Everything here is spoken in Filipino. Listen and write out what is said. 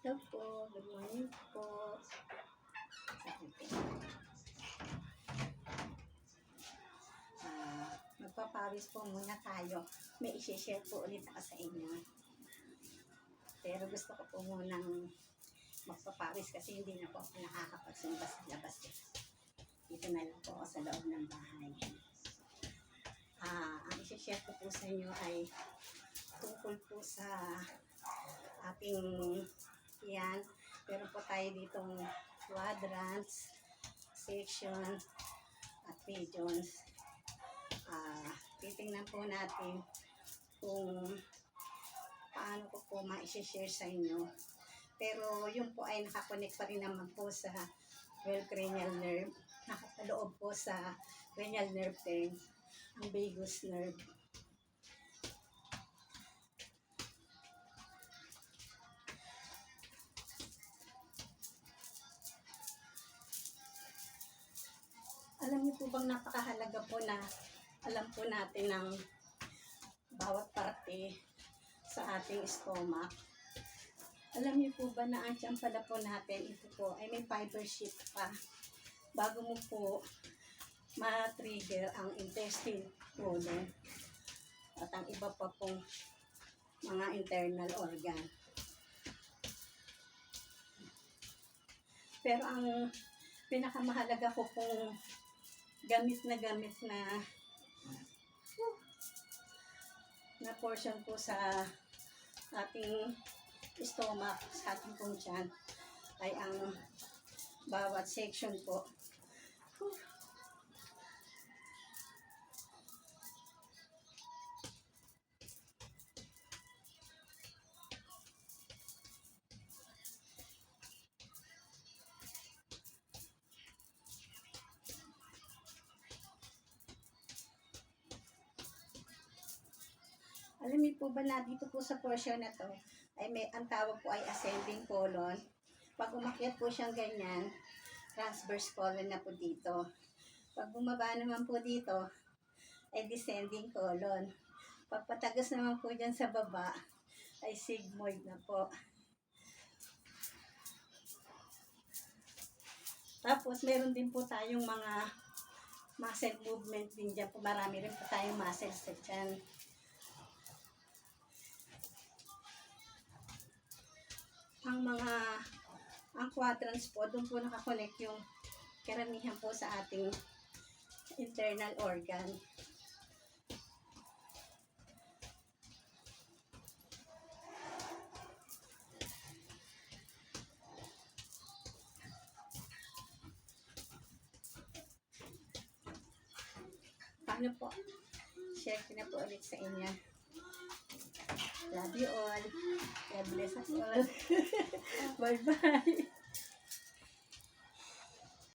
Hello po, good morning po. Magpapawis po muna tayo. May isi-share po ulit ako sa inyo. Pero gusto ko po munang magpapawis kasi hindi na po ako nakakapagsimba sa labas. Dito na lang po ako sa loob ng bahay. Ang isi-share ko po sa inyo ay tungkol po sa ating yan. Meron po tayo ditong quadrants, section, at regions. Titingnan po natin kung paano ko po ma-share sa inyo. Pero yun po ay nakakonect pa rin naman po sa 12 cranial nerve. Nakapaloob po sa cranial nerve 10, ang vagus nerve. Alam niyo po bang napakahalaga po na alam po natin ng bawat parte sa ating stomach. Alam niyo po ba na ang tiyan pala po natin, ito po ay may fiber sheet pa bago mo po ma-trigger ang intestine colon at ang iba pa pong mga internal organ. Pero ang pinakamahalaga ko pong gamit na portion po sa ating stomach, sa ating pong tiyan, ay ang bawat section po. Alam niyo po ba na dito po sa portion na to, ay ang tawag po ay ascending colon. Pag umakyat po siyang ganyan, transverse colon na po dito. Pag bumaba naman po dito, ay descending colon. Pag patagas naman po dyan sa baba, ay sigmoid na po. Tapos meron din po tayong mga muscle movement din dyan po. Marami rin po tayong muscles sa dyan. Ang quadrants po, doon po nakakonect yung karamihan po sa ating internal organ. Paano po? Share ko na po ulit sa inyo. Love you all. God bless us all. Bye-bye.